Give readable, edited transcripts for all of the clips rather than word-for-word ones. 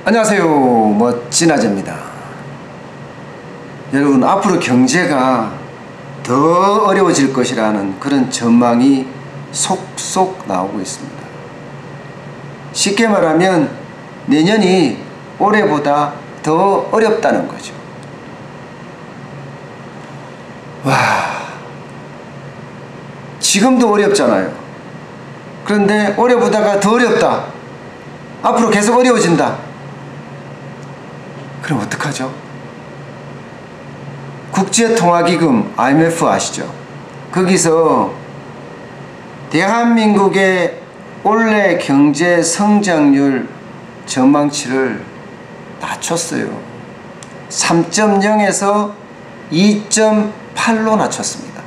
안녕하세요, 멋진 아재입니다. 여러분, 앞으로 경제가 더 어려워질 것이라는 그런 전망이 속속 나오고 있습니다. 쉽게 말하면 내년이 올해보다 더 어렵다는 거죠. 와, 지금도 어렵잖아요. 그런데 올해보다가 더 어렵다, 앞으로 계속 어려워진다. 그럼 어떡하죠? 국제통화기금 IMF 아시죠? 거기서 대한민국의 올해 경제 성장률 전망치를 낮췄어요. 3.0에서 2.8로 낮췄습니다.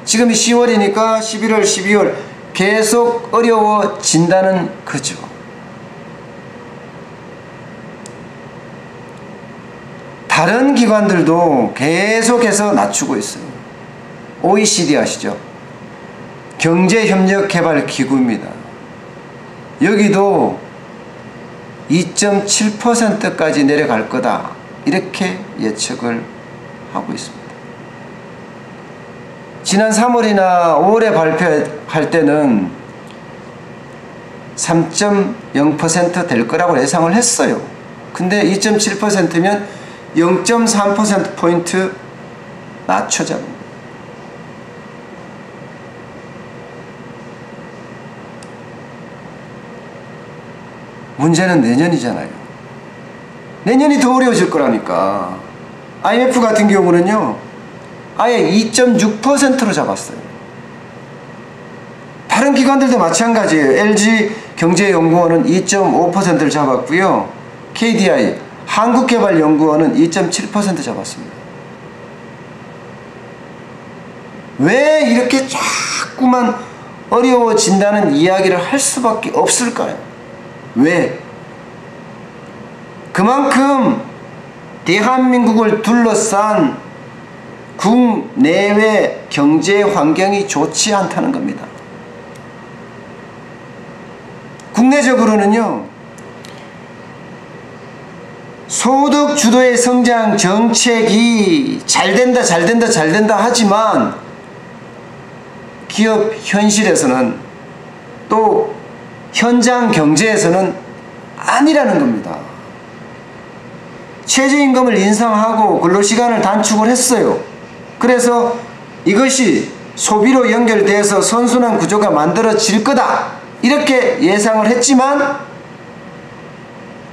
지금이 10월이니까 11월, 12월 계속 어려워진다는 거죠. 다른 기관들도 계속해서 낮추고 있어요. OECD 아시죠? 경제협력개발기구입니다. 여기도 2.7%까지 내려갈 거다, 이렇게 예측을 하고 있습니다. 지난 3월이나 5월에 발표할 때는 3.0% 될 거라고 예상을 했어요. 근데 2.7%면 0.3%포인트 낮춰잡니다. 문제는 내년이잖아요. 내년이 더 어려워질 거라니까. IMF 같은 경우는요, 아예 2.6%로 잡았어요. 다른 기관들도 마찬가지예요. LG경제연구원은 2.5%를 잡았고요. KDI 한국개발연구원은 2.7% 잡았습니다. 왜 이렇게 자꾸만 어려워진다는 이야기를 할 수밖에 없을까요? 왜? 그만큼 대한민국을 둘러싼 국내외 경제 환경이 좋지 않다는 겁니다. 국내적으로는요, 소득 주도의 성장 정책이 잘된다 하지만 기업 현실에서는, 또 현장 경제에서는 아니라는 겁니다. 최저임금을 인상하고 근로시간을 단축을 했어요. 그래서 이것이 소비로 연결돼서 선순환 구조가 만들어질 거다, 이렇게 예상을 했지만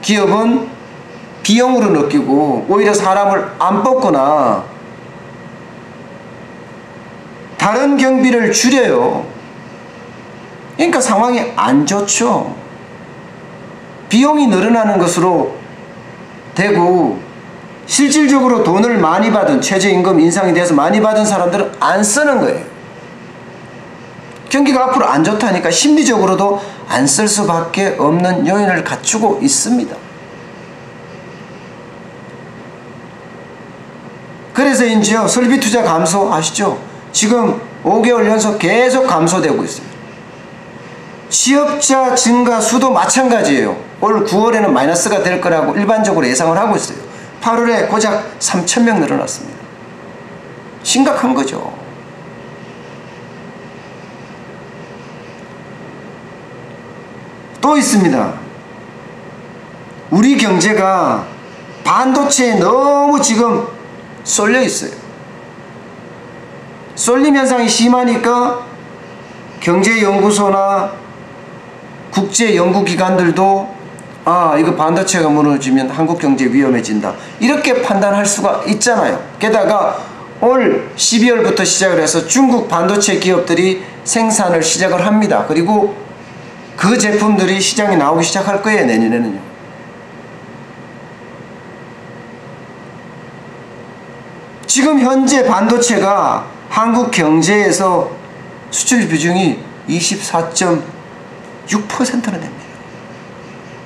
기업은 비용으로 느끼고 오히려 사람을 안 뽑거나 다른 경비를 줄여요. 그러니까 상황이 안 좋죠. 비용이 늘어나는 것으로 되고, 실질적으로 돈을 많이 받은, 최저임금 인상이 돼서 많이 받은 사람들은 안 쓰는 거예요. 경기가 앞으로 안 좋다니까 심리적으로도 안 쓸 수밖에 없는 요인을 갖추고 있습니다. 그래서인지요, 설비투자 감소 아시죠? 지금 5개월 연속 계속 감소되고 있어요. 취업자 증가 수도 마찬가지예요. 올 9월에는 마이너스가 될 거라고 일반적으로 예상을 하고 있어요. 8월에 고작 3,000명 늘어났습니다. 심각한 거죠. 또 있습니다. 우리 경제가 반도체에 너무 지금 쏠려 있어요. 쏠림 현상이 심하니까 경제연구소나 국제연구기관들도 이거 반도체가 무너지면 한국 경제 위험해진다, 이렇게 판단할 수가 있잖아요. 게다가 올 12월부터 시작을 해서 중국 반도체 기업들이 생산을 시작을 합니다. 그리고 그 제품들이 시장에 나오기 시작할 거예요, 내년에는요. 지금 현재 반도체가 한국 경제에서 수출 비중이 24.6%나 됩니다.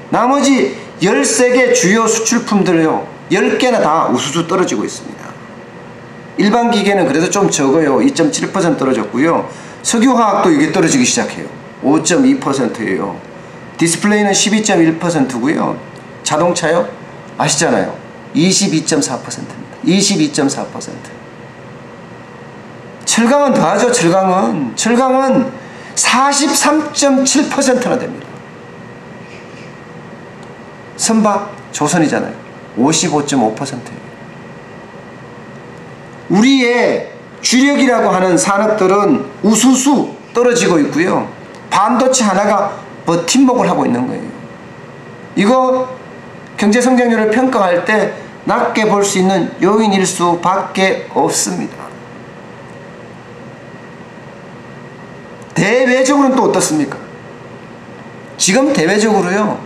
나머지 13개 주요 수출품들요, 10개나 다 우수수 떨어지고 있습니다. 일반 기계는 그래도 좀 적어요. 2.7% 떨어졌고요. 석유화학도 이게 떨어지기 시작해요. 5.2%예요. 디스플레이는 12.1%고요. 자동차요? 아시잖아요. 22.4%입니다. 22.4%. 철강은 더하죠. 철강은 43.7%나 됩니다. 선박, 조선이잖아요. 55.5%예요. 우리의 주력이라고 하는 산업들은 우수수 떨어지고 있고요. 반도체 하나가 버팀목을 하고 있는 거예요. 이거 경제성장률을 평가할 때 낮게 볼 수 있는 요인일 수밖에 없습니다. 대외적으로는 또 어떻습니까? 지금 대외적으로요,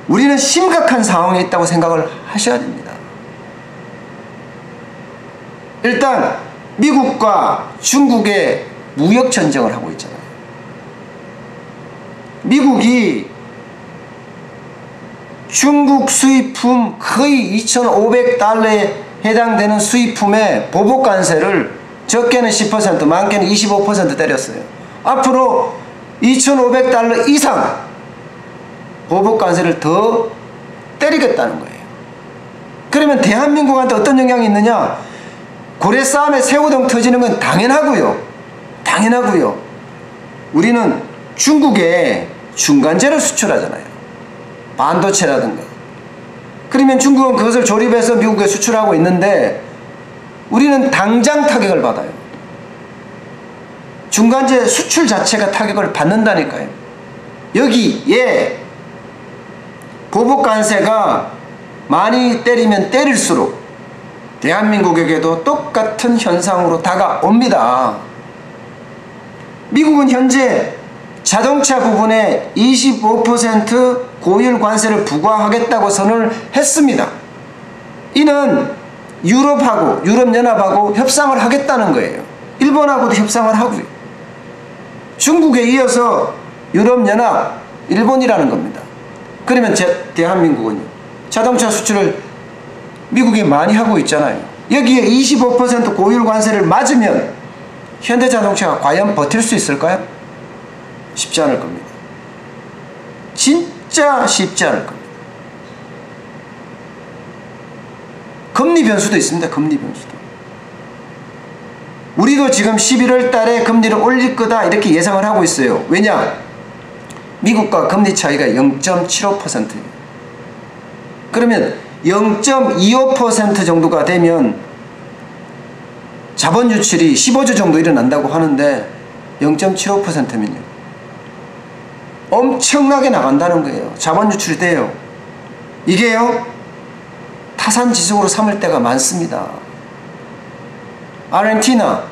우리는 심각한 상황에 있다고 생각을 하셔야 됩니다. 일단 미국과 중국의 무역 전쟁을 하고 있잖아요. 미국이 중국 수입품 거의 2,500달러에 해당되는 수입품의 보복 관세를 적게는 10%, 많게는 25% 때렸어요. 앞으로 2,500달러 이상 보복 관세를 더 때리겠다는 거예요. 그러면 대한민국한테 어떤 영향이 있느냐? 고래 싸움에 새우등 터지는 건 당연하고요. 우리는 중국에 중간재를 수출하잖아요. 반도체라든가. 그러면 중국은 그것을 조립해서 미국에 수출하고 있는데 우리는 당장 타격을 받아요. 중간재 수출 자체가 타격을 받는다니까요. 여기에 보복관세가 많이 때리면 때릴수록 대한민국에게도 똑같은 현상으로 다가옵니다. 미국은 현재 자동차 부분에 25% 고율 관세를 부과하겠다고 선언을 했습니다. 이는 유럽하고 유럽연합하고 협상을 하겠다는 거예요. 일본하고도 협상을 하고요. 중국에 이어서 유럽연합, 일본이라는 겁니다. 그러면 대한민국은요, 자동차 수출을 미국이 많이 하고 있잖아요. 여기에 25% 고율 관세를 맞으면 현대자동차가 과연 버틸 수 있을까요? 쉽지 않을 겁니다. 진짜 쉽지 않을 겁니다. 금리 변수도 있습니다. 금리 변수도. 우리도 지금 11월 달에 금리를 올릴 거다 이렇게 예상을 하고 있어요. 왜냐? 미국과 금리 차이가 0.75%예요. 그러면 0.25% 정도가 되면 자본 유출이 15조 정도 일어난다고 하는데 0.75%면요. 엄청나게 나간다는 거예요. 자본 유출이 돼요. 이게요, 타산지석으로 삼을 때가 많습니다. 아르헨티나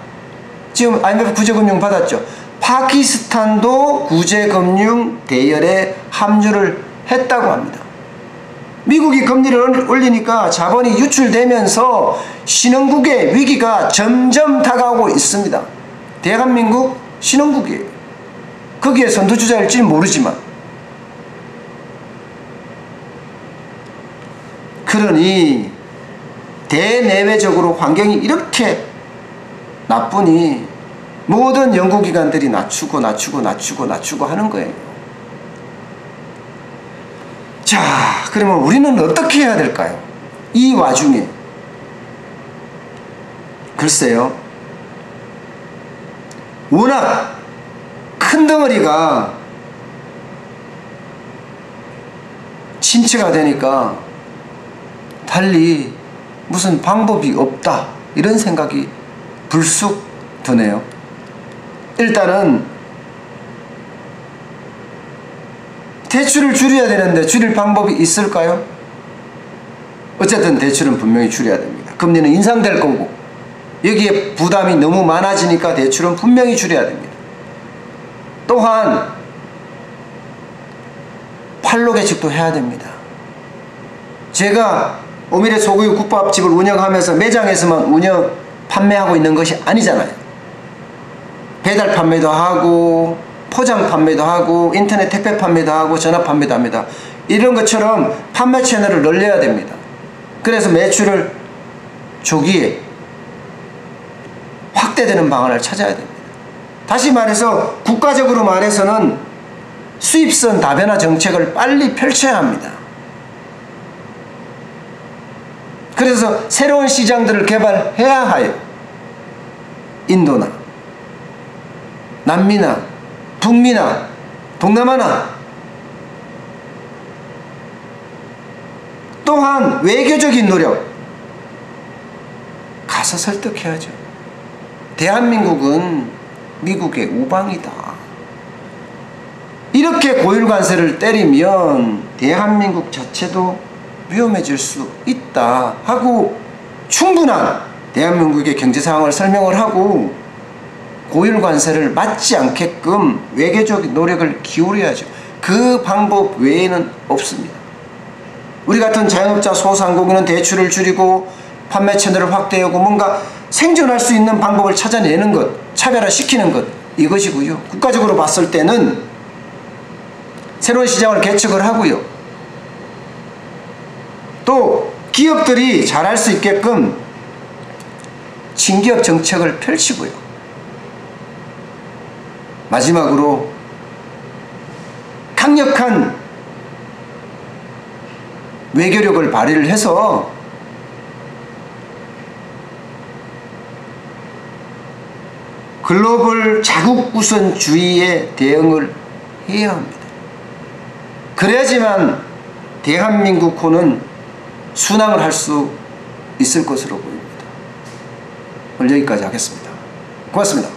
지금 IMF 구제금융 받았죠. 파키스탄도 구제금융 대열에 합류를 했다고 합니다. 미국이 금리를 올리니까 자본이 유출되면서 신흥국의 위기가 점점 다가오고 있습니다. 대한민국 신흥국이에요. 거기에 선두주자일지 모르지만. 그러니 대내외적으로 환경이 이렇게 나쁘니 모든 연구기관들이 낮추고 하는 거예요. 자, 그러면 우리는 어떻게 해야 될까요? 이 와중에 글쎄요, 워낙 큰 덩어리가 침체가 되니까 달리 무슨 방법이 없다 이런 생각이 불쑥 드네요. 일단은 대출을 줄여야 되는데 줄일 방법이 있을까요? 어쨌든 대출은 분명히 줄여야 됩니다. 금리는 인상될 거고 여기에 부담이 너무 많아지니까 대출은 분명히 줄여야 됩니다. 또한 판로 개척도 해야 됩니다. 제가 오미래 소고기 국밥집을 운영하면서 매장에서만 판매하고 있는 것이 아니잖아요. 배달 판매도 하고 포장 판매도 하고 인터넷 택배 판매도 하고 전화 판매도 합니다. 이런 것처럼 판매 채널을 늘려야 됩니다. 그래서 매출을 조기에 확대되는 방안을 찾아야 됩니다. 다시 말해서 국가적으로 말해서는 수입선 다변화 정책을 빨리 펼쳐야 합니다. 그래서 새로운 시장들을 개발해야 해요. 인도나 남미나 북미나 동남아나. 또한 외교적인 노력 가서 설득해야죠. 대한민국은 미국의 우방이다. 이렇게 고율 관세를 때리면 대한민국 자체도 위험해질 수 있다 하고 충분한 대한민국의 경제 상황을 설명을 하고 고율 관세를 맞지 않게끔 외교적 노력을 기울여야죠. 그 방법 외에는 없습니다. 우리 같은 자영업자 소상공인은 대출을 줄이고 판매 채널을 확대하고 뭔가 생존할 수 있는 방법을 찾아내는 것, 차별화시키는 것, 이것이고요. 국가적으로 봤을 때는 새로운 시장을 개척을 하고요. 또 기업들이 잘할 수 있게끔 친기업 정책을 펼치고요. 마지막으로 강력한 외교력을 발휘를 해서 글로벌 자국 우선주의에 대응을 해야 합니다. 그래야지만 대한민국호는 순항을 할 수 있을 것으로 보입니다. 오늘 여기까지 하겠습니다. 고맙습니다.